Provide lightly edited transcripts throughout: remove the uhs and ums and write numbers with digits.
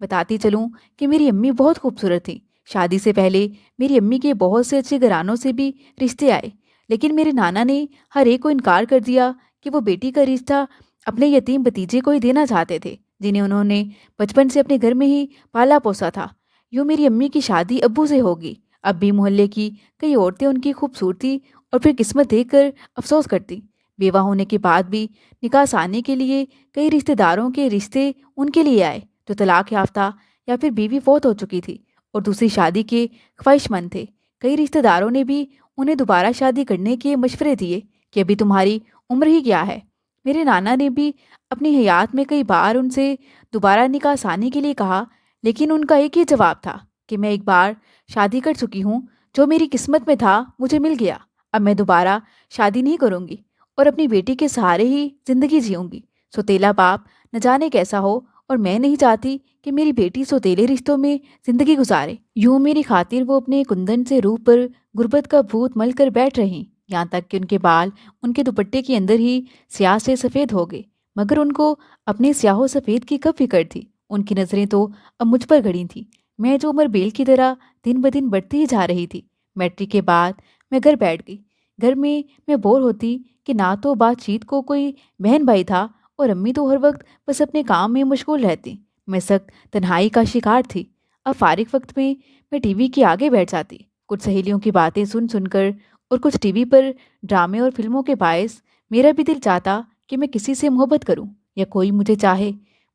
بتاتی چلوں کہ میری امی بہت خوبصورت تھیں۔ شادی سے پہلے میری امی کے بہت سے اچھے گھرانوں سے بھی رشتے آئے، لیکن میرے نانا نے ہر ایک کو انکار کر دیا کہ وہ بیٹی کا رشتہ اپنے یتیم بھتیجے کو ہی دینا چاہتے تھے، جنہیں انہوں نے بچپن سے اپنے گھر میں ہی پالا پوسا تھا۔ یوں میری امی کی شادی ابو سے ہوگی۔ اب بھی محلے کی کئی عورتیں ان کی خوبصورتی اور پھر قسمت دیکھ کر افسوس کرتی۔ بیوہ ہونے کے بعد بھی نکاح ثانی کے لیے کئی رشتہ داروں کے رشتے ان کے لیے آئے جو طلاق یافتہ یا پھر بیوی فوت ہو چکی تھی اور دوسری شادی کے خواہش مند تھے۔ کئی رشتہ داروں نے بھی انہیں دوبارہ شادی کرنے کے مشورے دیے کہ ابھی تمہاری عمر ہی کیا ہے۔ میرے نانا نے بھی اپنی حیات میں کئی بار ان سے دوبارہ نکاح ثانی کے لیے کہا، لیکن ان کا ایک ہی جواب تھا کہ میں ایک بار شادی کر چکی ہوں، جو میری قسمت میں تھا مجھے مل گیا، اب میں دوبارہ شادی نہیں کروں گی اور اپنی بیٹی کے سہارے ہی زندگی جیوں گی۔ سوتیلا باپ نہ جانے کیسا ہو، اور میں نہیں چاہتی کہ میری بیٹی سوتیلے رشتوں میں زندگی گزارے۔ یوں میری خاطر وہ اپنے کندن سے روح پر غربت کا بھوت مل کر بیٹھ رہیں، یہاں تک کہ ان کے بال ان کے دوپٹے کے اندر ہی سیاہ سے سفید ہو گئے، مگر ان کو اپنے سیاہ و سفید کی کب فکر تھی؟ ان کی نظریں تو اب مجھ پر گڑی تھیں، میں جو عمر بیل کی طرح دن بدن بڑھتی ہی جا رہی تھی۔ میٹرک کے بعد میں گھر بیٹھ گئی۔ گھر میں بور ہوتی کہ نہ تو بات چیت کو کوئی بہن بھائی تھا اور امی تو ہر وقت بس اپنے کام میں مشغول رہتی۔ میں سخت تنہائی کا شکار تھی۔ اب فارغ وقت میں ٹی وی کے آگے بیٹھ جاتی، کچھ سہیلیوں کی باتیں سن سن کر اور کچھ ٹی وی پر ڈرامے اور فلموں کے باعث میرا بھی دل چاہتا کہ میں کسی سے محبت کروں یا کوئی مجھے چاہے۔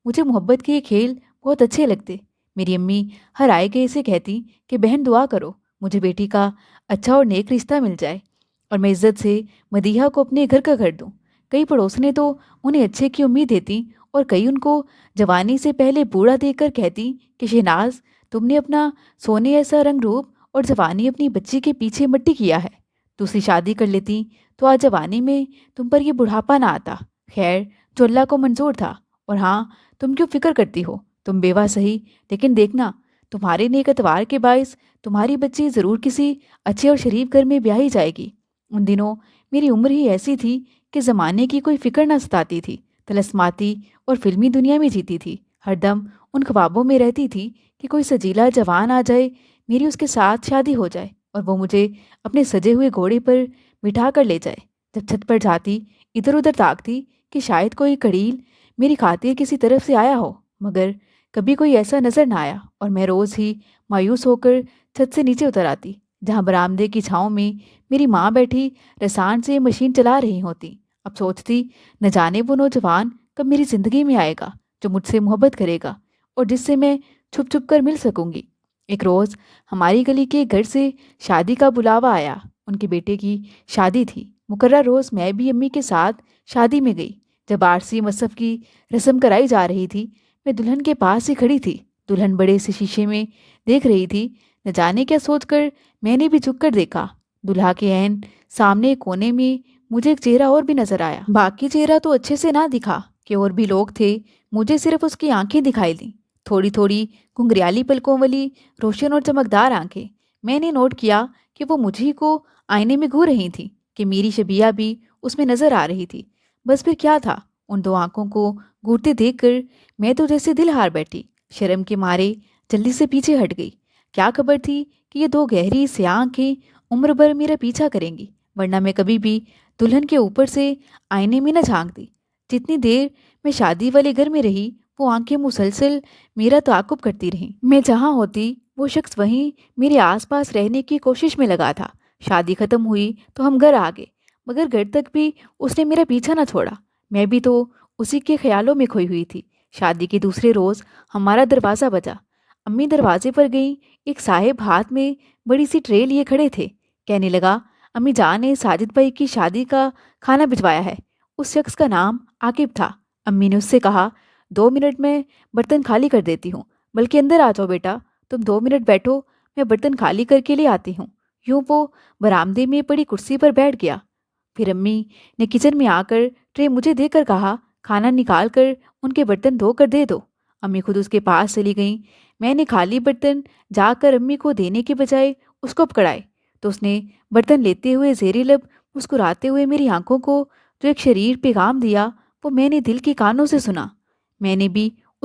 مجھے محبت کے کھیل بہت اچھے لگتے۔ میری امی ہر آئے گئے سے کہتی کہ بہن دعا کرو مجھے بیٹی کا اچھا اور نیک رشتہ مل جائے اور میں عزت سے مدیحہ کو اپنے گھر کا کر دوں۔ کئی پڑوسنیں تو انہیں اچھے کی امید دیتی اور کئی ان کو جوانی سے پہلے بوڑھا دیکھ کر کہتی کہ شہناز، تم نے اپنا سونے ایسا رنگ روپ اور جوانی اپنی بچی کے پیچھے مٹی کیا ہے۔ دوسری شادی کر لیتی تو آج جوانی میں تم پر یہ بڑھاپا نہ آتا۔ خیر، جو اللہ کو منظور تھا۔ اور ہاں، تم کیوں فکر کرتی ہو؟ تم بیوہ صحیح، لیکن دیکھنا تمہارے نیک اتوار کے باعث تمہاری بچی ضرور کسی اچھے اور شریف گھر میں بیاہی جائے گی۔ ان دنوں میری عمر ہی ایسی تھی کہ زمانے کی کوئی فکر نہ ستاتی تھی، طلسماتی اور فلمی دنیا میں جیتی تھی۔ ہر دم ان خوابوں میں رہتی تھی کہ کوئی سجیلا جوان آ جائے، میری اس کے ساتھ شادی ہو جائے اور وہ مجھے اپنے سجے ہوئے گھوڑے پر بٹھا کر لے جائے۔ جب چھت پر جاتی ادھر ادھر تاکتی کہ شاید کوئی کڑیل میری خاطر کسی طرف سے آیا ہو، مگر کبھی کوئی ایسا نظر نہ آیا اور میں روز ہی مایوس ہو کر چھت سے نیچے اتر آتی، جہاں برآمدے کی چھاؤں میں میری ماں بیٹھی رسان سے مشین چلا رہی ہوتی۔ اب سوچتی نہ جانے وہ نوجوان کب میری زندگی میں آئے گا جو مجھ سے محبت کرے گا اور جس سے میں چھپ چھپ کر مل سکوں گی۔ ایک روز ہماری گلی کے گھر سے شادی کا بلاوا آیا۔ ان کے بیٹے کی شادی تھی۔ مقررہ روز میں بھی امی کے ساتھ شادی میں گئی۔ جب عارسی مصحف کی رسم کرائی جا رہی تھی، میں دلہن کے پاس ہی کھڑی تھی۔ دلہن بڑے سے شیشے میں دیکھ رہی تھی۔ نہ جانے کیا سوچ کر میں نے بھی جھک کر دیکھا۔ دلہا کے عین سامنے ایک کونے میں مجھے ایک چہرہ اور بھی نظر آیا۔ باقی چہرہ تو اچھے سے نہ دکھا کہ اور بھی لوگ تھے، مجھے صرف اس کی آنکھیں دکھائی دیں، تھوڑی تھوڑی گھنگریالی پلکوں والی روشن اور چمکدار آنکھیں۔ میں نے نوٹ کیا کہ وہ مجھے کو آئینے میں گھور رہی تھیں کہ میری شبیہ بھی اس میں نظر آ رہی تھی۔ بس پھر کیا تھا، ان دو آنکھوں کو گھورتے دیکھ کر میں تو جیسے دل ہار بیٹھی، شرم کے مارے جلدی سے پیچھے ہٹ گئی۔ کیا خبر تھی کہ یہ دو گہری سیاہ آنکھیں عمر بھر میرا پیچھا کریں گی، ورنہ میں کبھی بھی دلہن کے اوپر سے آئینے میں نہ جھانکتی۔ جتنی دیر میں شادی والے گھر میں رہی، وہ آنکھیں مسلسل میرا تعاقب کرتی رہیں۔ میں جہاں ہوتی وہ شخص وہیں میرے آس پاس رہنے کی کوشش میں لگا تھا۔ شادی ختم ہوئی تو ہم گھر آ گئے، مگر گھر تک بھی اس نے میرا پیچھا نہ چھوڑا۔ میں بھی تو اسی کے خیالوں میں کھوئی ہوئی تھی۔ شادی کے دوسرے روز ہمارا دروازہ بجا۔ امی دروازے پر گئیں۔ ایک صاحب ہاتھ میں بڑی سی ٹرے لیے کھڑے تھے۔ کہنے لگا، امی جان نے ساجد بھائی کی شادی کا کھانا بھجوایا ہے۔ اس شخص کا نام عاقب تھا۔ امی نے اس سے کہا، 2 منٹ میں برتن خالی کر دیتی ہوں، بلکہ اندر آ جاؤ بیٹا، تم 2 منٹ بیٹھو، میں برتن خالی کر کے لے آتی ہوں۔ یوں وہ برآمدے میں پڑی کرسی پر بیٹھ گیا۔ پھر امی نے کچن میں آ کر ٹرے مجھے دے کر کہا، کھانا نکال کر ان کے برتن دھو کر دے دو۔ امی خود اس کے پاس چلی گئیں۔ میں نے خالی برتن جا کر امی کو دینے کے بجائے اس کو پکڑائے تو اس نے برتن لیتے ہوئے زیر لب مسکراتے ہوئے میری آنکھوں کو جو ایک شریر پیغام دیا، وہ میں نے دل کے کانوں سے سنا۔ میں نے بھی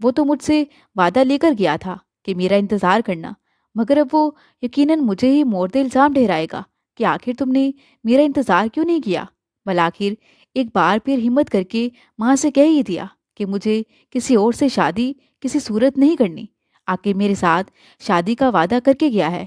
وہ تو مجھ سے وعدہ لیکر گیا تھا کہ میرا انتظار کرنا، مگر اب وہ یقیناً مجھے ہی مورد الزام ٹھہرائے گا کہ آخر تم نے میرا انتظار کیوں نہیں کیا۔ بالآخر ایک بار پھر ہمت کر کے ماں سے کہہ ہی دیا کہ مجھے کسی اور سے شادی کسی صورت نہیں کرنی۔ آخر میرے ساتھ شادی کا وعدہ کر کے گیا ہے۔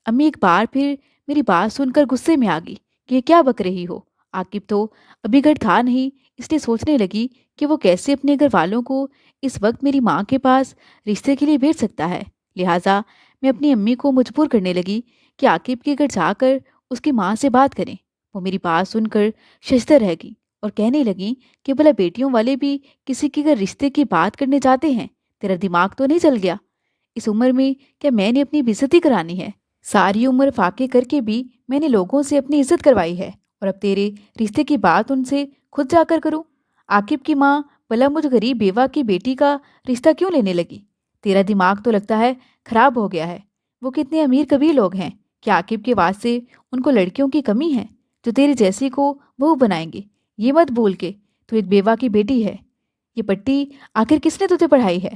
امی ایک بار پھر میری بات سن کر غصے میں آ گئی کہ یہ کیا بک رہی ہو۔ عاقب تو ابھی گھر تھا نہیں، اس لیے سوچنے لگی کہ وہ کیسے اپنے گھر والوں کو اس وقت میری ماں کے پاس رشتے کے لیے بھیج سکتا ہے۔ لہٰذا میں اپنی امی کو مجبور کرنے لگی کہ عاقب کے گھر جا کر اس کی ماں سے بات کریں۔ وہ میری بات سن کر ششدر رہ گئی اور کہنے لگیں کہ بھلا بیٹیوں والے بھی کسی کے گھر رشتے کی بات کرنے جاتے ہیں؟ تیرا دماغ تو نہیں چل گیا؟ اس عمر میں کیا میں نے اپنی بےعزتی کرانی ہے؟ ساری عمر فاقے کر کے بھی میں نے لوگوں سے اپنی عزت کروائی ہے، اور اب تیرے رشتے کی بات ان سے خود جا کر کروں؟ عاقب کی ماں بھلا مجھ غریب بیوہ کی بیٹی کا رشتہ کیوں لینے لگی؟ تیرا دماغ تو لگتا ہے خراب ہو گیا ہے۔ وہ کتنے امیر کبھی لوگ ہیں کہ عاقب کے واسطے ان کو لڑکیوں کی کمی ہے جو تیری جیسی کو بہو بنائیں گے۔ یہ مت بھول کے تو ایک بیوہ کی بیٹی ہے۔ یہ پٹی آخر کس نے تجھے پڑھائی ہے؟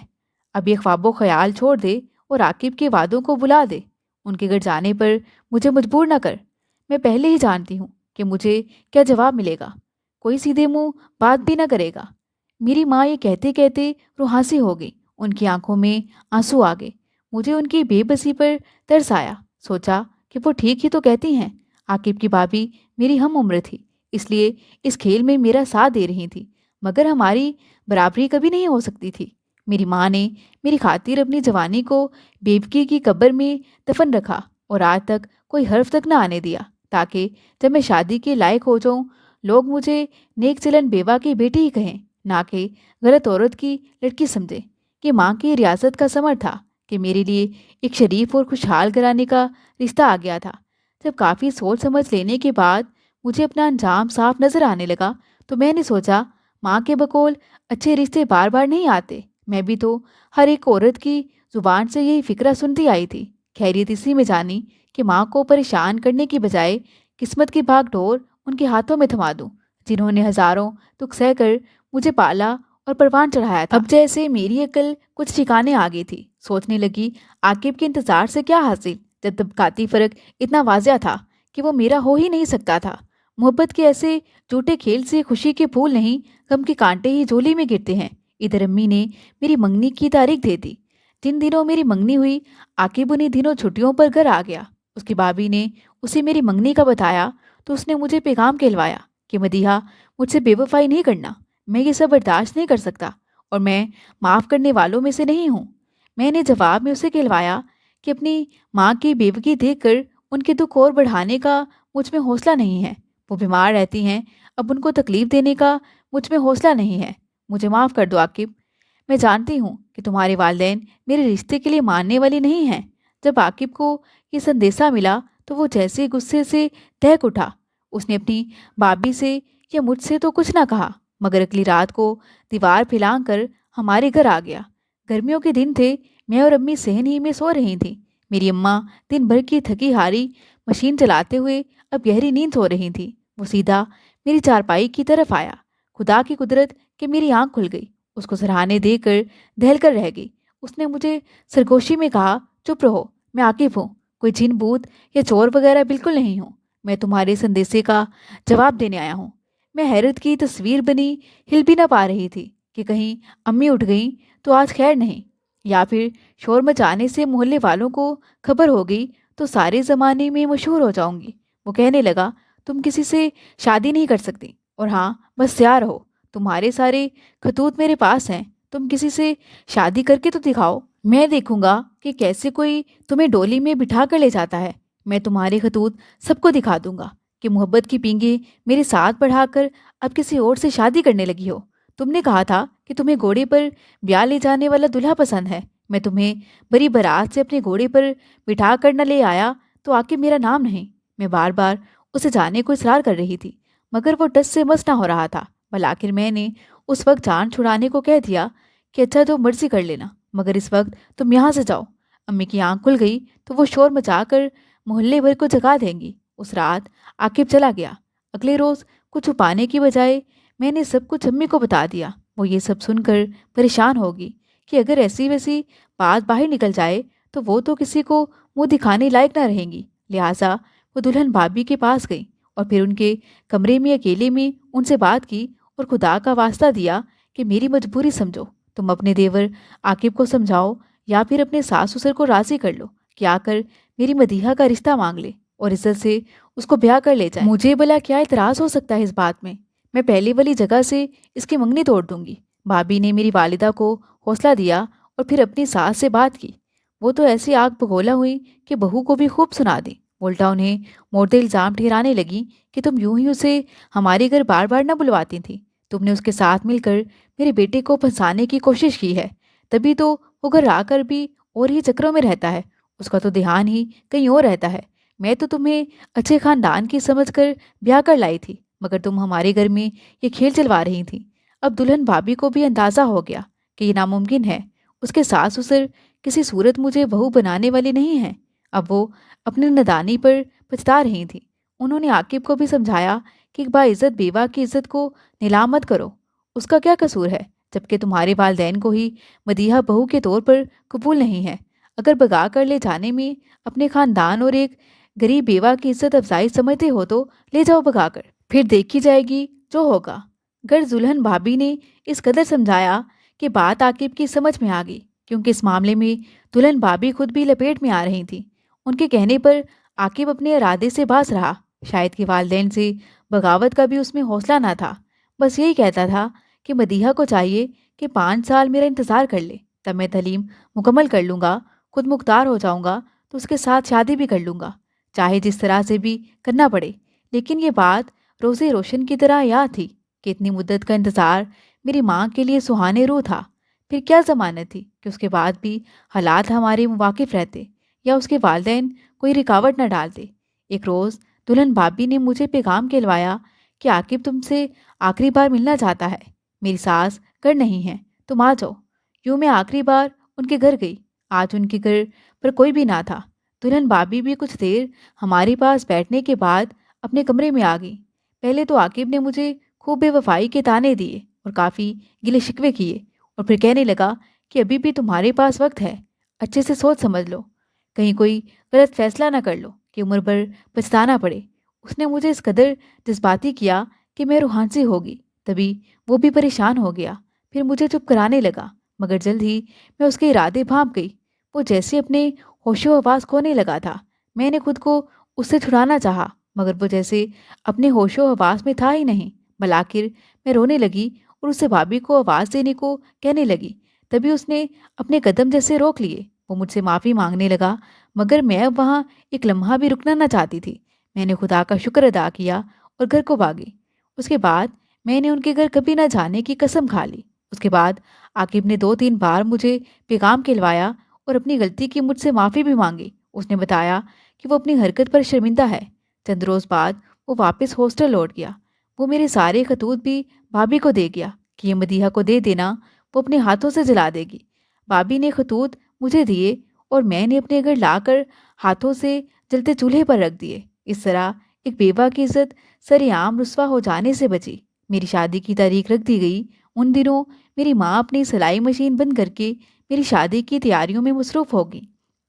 اب یہ خواب و خیال چھوڑ دے اور عاقب کے وعدوں کو بلا دے۔ ان کے گھر جانے پر مجھے مجبور نہ کر۔ میں پہلے ہی جانتی ہوں کہ مجھے کیا جواب ملے گا۔ کوئی سیدھے منہ بات بھی نہ کرے گا۔ میری ماں یہ کہتے کہتے روحاسی ہو گئی، ان کی آنکھوں میں آنسو آ گئے۔ مجھے ان کی بے بسی پر ترس آیا۔ سوچا کہ وہ ٹھیک ہی تو کہتی ہیں۔ عاقب کی بھابھی میری ہم عمر تھی، اس لیے اس کھیل میں میرا ساتھ دے رہی تھی، مگر ہماری برابری کبھی نہیں ہو سکتی تھی۔ میری ماں نے میری خاطر اپنی جوانی کو بیوگی کی قبر میں دفن رکھا اور آج تک کوئی حرف تک نہ آنے دیا، تاکہ جب میں شادی کے لائق ہو جاؤں لوگ مجھے نیک چلن بیوہ کی بیٹی ہی کہیں، نہ کہ غلط عورت کی لڑکی سمجھیں۔ یہ ماں کی ریاست کا ثمر تھا کہ میرے لیے ایک شریف اور خوشحال گھرانے کا رشتہ آ گیا تھا۔ جب کافی سوچ سمجھ لینے کے بعد مجھے اپنا انجام صاف نظر آنے لگا تو میں نے سوچا ماں کے بقول اچھے رشتے بار بار نہیں آتے۔ میں بھی تو ہر ایک عورت کی زبان سے یہی فکرہ سنتی آئی تھی۔ خیریت اسی میں جانی کہ ماں کو پریشان کرنے کی بجائے قسمت کی بھاگ ڈور ان کے ہاتھوں میں تھما دوں، جنہوں نے ہزاروں دکھ سہ کر مجھے پالا اور پروان چڑھایا تھا۔ اب جیسے میری عقل کچھ ٹھکانے آ گئی تھی، سوچنے لگی عاقب کے انتظار سے کیا حاصل جب طبقاتی فرق اتنا واضح تھا کہ وہ میرا ہو ہی نہیں سکتا تھا۔ محبت کے ایسے جھوٹے کھیل سے خوشی کے پھول نہیں، غم کے کانٹے ہی جھولی میں گرتے ہیں۔ ادھر امی نے میری منگنی کی تاریخ دے دی۔ جن دنوں میری منگنی ہوئی عاقب انہیں دنوں چھٹیوں پر گھر آ گیا۔ اس کی بھابھی نے اسے میری منگنی کا بتایا تو اس نے مجھے پیغام کہلوایا کہ مدیحہ مجھ سے بے وفائی نہیں کرنا، میں یہ سب برداشت نہیں کر سکتا اور میں معاف کرنے والوں میں سے نہیں ہوں۔ میں نے جواب میں اسے کہلوایا کہ اپنی ماں کی بیوگی دیکھ کر ان کے دکھ اور بڑھانے کا مجھ میں حوصلہ نہیں ہے۔ وہ بیمار رہتی ہیں، اب ان کو تکلیف دینے کا مجھ میں حوصلہ نہیں ہے۔ مجھے معاف کر دو عاقب۔ میں جانتی ہوں کہ تمہارے والدین میرے رشتے کے لیے ماننے والے نہیں ہیں۔ جب عاقب کو یہ سندیسہ ملا تو وہ جیسے غصے سے دہک اٹھا۔ اس نے اپنی بھابھی سے یا مجھ سے تو کچھ نہ کہا، مگر اگلی رات کو دیوار پھیلانگ کر ہمارے گھر آ گیا۔ گرمیوں کے دن تھے، میں اور امی صحن ہی میں سو رہی تھیں۔ میری اماں دن بھر کی تھکی ہاری مشین چلاتے ہوئے اب گہری نیند سو رہی تھیں۔ وہ سیدھا میری چارپائی کی طرف آیا۔ خدا کی قدرت کہ میری آنکھ کھل گئی، اس کو سراہنے دے کر دہل کر رہ گئی۔ اس نے مجھے سرگوشی میں کہا، چپ رہو، میں عاقب ہوں، کوئی جن بوت یا چور وغیرہ بالکل نہیں ہوں۔ میں تمہارے سندیسے کا جواب دینے آیا ہوں۔ میں حیرت کی تصویر بنی ہل بھی نہ پا رہی تھی کہ کہیں امی اٹھ گئیں تو آج خیر نہیں، یا پھر شور مچانے سے محلے والوں کو خبر ہو گئی تو سارے زمانے میں مشہور ہو جاؤں گی۔ وہ کہنے لگا، تم کسی سے شادی نہیں کر سکتی، اور ہاں بس تیار ہو، تمہارے سارے خطوط میرے پاس ہیں، تم کسی سے شادی کر کے تو دکھاؤ، میں دیکھوں گا کہ کیسے کوئی تمہیں ڈولی میں بٹھا کر لے جاتا ہے۔ میں تمہارے خطوط سب کو دکھا دوں گا کہ محبت کی پینگیں میرے ساتھ بڑھا کر اب کسی اور سے شادی کرنے لگی ہو۔ تم نے کہا تھا کہ تمہیں گھوڑے پر بیاہ لے جانے والا دلہا پسند ہے۔ میں تمہیں بری برات سے اپنے گھوڑے پر بٹھا کر نہ لے آیا تو عاقب میرا نام نہیں۔ میں بار بار اسے جانے کو اصرار کر رہی تھی، مگر وہ ٹس سے مس نہ ہو رہا تھا۔ بالآخر میں نے اس وقت جان چھڑانے کو کہہ دیا کہ اچھا جو مرضی کر لینا، مگر اس وقت تم یہاں سے جاؤ۔ امی کی آنکھ کھل گئی تو وہ شور مچا کر محلے بھر کو جگا دیں گی۔ اس رات عاقب چلا گیا۔ اگلے روز کچھ چھپانے کی بجائے میں نے سب کچھ امی کو بتا دیا۔ وہ یہ سب سن کر پریشان ہوگی کہ اگر ایسی ویسی بات باہر نکل جائے تو وہ تو کسی کو منہ دکھانے لائق نہ رہیں گی۔ لہٰذا وہ دلہن بھابھی کے پاس گئی اور پھر ان کے کمرے میں اکیلے میں ان سے بات کی اور خدا کا واسطہ دیا کہ میری مجبوری سمجھو، تم اپنے دیور عاقب کو سمجھاؤ یا پھر اپنے ساس سسر کو راضی کر لو کہ آ کر میری مدیحہ کا رشتہ مانگ لے اور عزت سے اس کو بیاہ کر لے جائے۔ مجھے بھلا کیا اعتراض ہو سکتا ہے اس بات میں پہلے والی جگہ سے اس کی منگنی توڑ دوں گی۔ بھابھی نے میری والدہ کو حوصلہ دیا اور پھر اپنی ساس سے بات کی۔ وہ تو ایسی آگ بگولا ہوئی کہ بہو کو بھی خوب سنا دی۔ الٹا انہیں موڑتے الزام ٹھہرانے لگی کہ تم یوں ہی اسے ہمارے گھر بار بار نہ بلواتی تھی، تم نے اس کے ساتھ مل کر میرے بیٹے کو پھنسانے کی کوشش کی ہے، تبھی تو وہ گھر آ کر بھی اور ہی چکروں میں رہتا ہے، اس کا تو دھیان ہی کہیں اور رہتا ہے۔ میں تو تمہیں اچھے خاندان کی سمجھ کر بیاہ کر لائی تھی، مگر تم ہمارے گھر میں یہ کھیل چلوا رہی تھی۔ اب دلہن بھابھی کو بھی اندازہ ہو گیا کہ یہ ناممکن ہے، اس کے ساس سسر کسی صورت مجھے بہو بنانے والے نہیں ہیں۔ اب وہ اپنی نادانی پر پچھتا رہی تھی۔ انہوں نے عاقب کو بھی سمجھایا کہ باعزت بیوہ کی عزت کو نیلام مت کرو، اس کا کیا قصور ہے، جبکہ تمہارے والدین کو ہی مدیحہ بہو کے طور پر قبول نہیں ہے۔ اگر بگا کر لے جانے میں اپنے خاندان اور ایک غریب بیوہ کی عزت افزائی سمجھتے ہو تو لے جاؤ بگا کر، پھر دیکھی جائے گی جو ہوگا۔ غرض دلہن بھابھی نے اس قدر سمجھایا کہ بات عاقب کی سمجھ میں آ گئی، کیونکہ اس معاملے میں دلہن بھابھی خود بھی لپیٹ میں آ رہی تھی۔ ان کے کہنے پر عاقب اپنے ارادے سے باز رہا۔ شاید کہ والدین سے بغاوت کا بھی اس میں حوصلہ نہ تھا، بس یہی کہتا تھا کہ مدیحہ کو چاہیے کہ 5 سال میرا انتظار کر لے، تب میں تعلیم مکمل کر لوں گا، خود مختار ہو جاؤں گا تو اس کے ساتھ شادی بھی کر لوں گا، چاہے جس طرح سے بھی کرنا پڑے۔ لیکن یہ بات روزے روشن کی طرح یاد تھی کہ اتنی مدت کا انتظار میری ماں کے لیے سہانے روح تھا۔ پھر کیا ضمانت تھی کہ اس کے بعد بھی حالات ہمارے مواقف رہتے یا اس کے والدین کوئی رکاوٹ نہ ڈالتے۔ ایک روز دلہن بھابھی نے مجھے پیغام کہلوایا کہ عاقب تم سے آخری بار ملنا چاہتا ہے، میری ساس گھر نہیں ہے، تم آ جاؤ۔ یوں میں آخری بار ان کے گھر گئی۔ آج ان کے گھر پر کوئی بھی نہ تھا۔ دلہن بھابھی بھی کچھ دیر ہمارے پاس بیٹھنے کے بعد اپنے کمرے میں آ گئی۔ پہلے تو عاقب نے مجھے خوب بے وفائی کے طعنے دیے اور کافی گلے شکوے کیے، اور پھر کہنے لگا کہ ابھی بھی تمہارے پاس وقت ہے، اچھے سے سوچ سمجھ لو، کہیں کوئی غلط فیصلہ نہ کر لو کہ عمر بھر پچھتانا پڑے۔ اس نے مجھے اس قدر جذباتی کیا کہ میں روحانسی ہوگی، تبھی وہ بھی پریشان ہو گیا، پھر مجھے چپ کرانے لگا، مگر جلد ہی میں اس کے ارادے بھانپ گئی۔ وہ جیسے اپنے ہوش و حواس کھونے لگا تھا، میں نے خود کو اس سے چھڑانا چاہا، مگر وہ جیسے اپنے ہوش و حواس میں تھا ہی نہیں۔ بالآخر میں رونے لگی اور اس سے بھابھی کو آواز دینے کو کہنے لگی، تبھی اس نے اپنے قدم جیسے روک لیے۔ وہ مجھ سے معافی مانگنے لگا، مگر میں اب وہاں ایک لمحہ بھی رکنا نہ چاہتی تھی۔ میں نے خدا کا شکر ادا کیا اور گھر کو بھاگی۔ اس کے بعد میں نے ان کے گھر کبھی نہ جانے کی قسم کھا لی۔ اس کے بعد عاقب نے 2-3 بار مجھے پیغام کھلوایا اور اپنی غلطی کی مجھ سے معافی بھی مانگی۔ اس نے بتایا کہ وہ اپنی حرکت پر شرمندہ ہے۔ چند روز بعد وہ واپس ہاسٹل لوٹ گیا۔ وہ میرے سارے خطوط بھی بھابھی کو دے گیا کہ یہ مدیحہ کو دے دینا، وہ اپنے ہاتھوں سے جلا دے گی۔ بھابھی نے خطوط مجھے دیے اور میں نے اپنے گھر لا کر ہاتھوں سے جلتے چولہے پر رکھ دیے۔ اس طرح ایک بیوہ کی عزت سر عام رسوا ہو جانے سے بچی۔ میری شادی کی تاریخ رکھ دی گئی۔ ان دنوں میری ماں اپنی سلائی مشین بند کر کے میری شادی کی تیاریوں میں مصروف ہوگی۔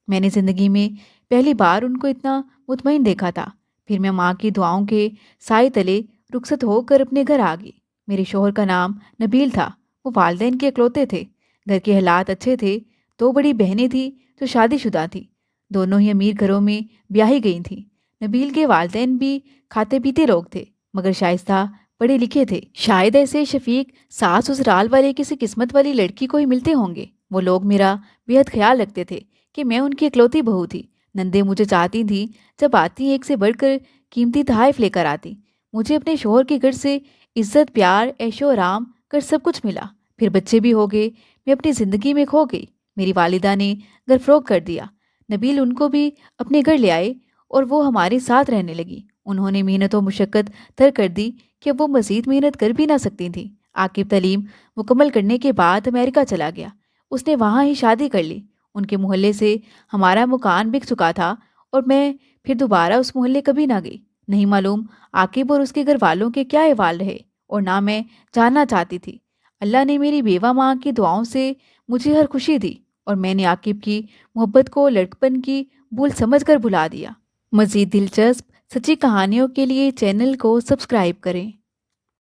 میں نے زندگی میں پہلی بار ان کو اتنا مطمئن دیکھا تھا۔ پھر میں ماں کی دعاؤں کے سائے تلے رخصت ہو کر اپنے گھر آ گئی۔ میرے شوہر کا نام نبیل تھا۔ وہ والدین کے اکلوتے تھے۔ گھر کے حالات اچھے تھے۔ 2 بڑی بہنیں تھیں جو شادی شدہ تھیں، دونوں ہی امیر گھروں میں بیاہی گئی تھیں۔ نبیل کے والدین بھی کھاتے پیتے لوگ تھے، مگر شائستہ پڑھے لکھے تھے۔ شاید ایسے شفیق ساس سسرال والے کسی قسمت والی لڑکی کو ہی ملتے ہوں گے۔ وہ لوگ میرا بےحد خیال رکھتے تھے کہ میں ان کی اکلوتی بہو تھی۔ نندیں مجھے چاہتی تھیں، جب آتی ایک سے بڑھ کر قیمتی تحائف لے کر آتی۔ مجھے اپنے شوہر کے گھر سے عزت، پیار، عیش و آرام کر سب کچھ ملا۔ پھر بچے بھی ہو گئے۔ میں اپنی زندگی میں کھو گئی۔ میری والدہ نے گھر فروخت کر دیا۔ نبیل ان کو بھی اپنے گھر لے آئے اور وہ ہمارے ساتھ رہنے لگی۔ انہوں نے محنت و مشقت ترک کر دی کہ وہ مزید محنت کر بھی نہ سکتی تھیں۔ عاقب تعلیم مکمل کرنے کے بعد امریکہ چلا گیا۔ اس نے وہاں ہی شادی کر لی۔ ان کے محلے سے ہمارا مکان بک چکا تھا اور میں پھر دوبارہ اس محلے کبھی نہ گئی۔ نہیں معلوم عاقب اور اس کے گھر والوں کے کیا احوال رہے، اور نہ میں جاننا چاہتی تھی۔ اللہ نے میری بیوہ ماں کی دعاؤں سے مجھے ہر خوشی دی اور میں نے عاقب کی محبت کو لڑکپن کی بھول سمجھ کر بھلا دیا۔ مزید دلچسپ سچی کہانیوں کے لیے چینل کو سبسکرائب کریں۔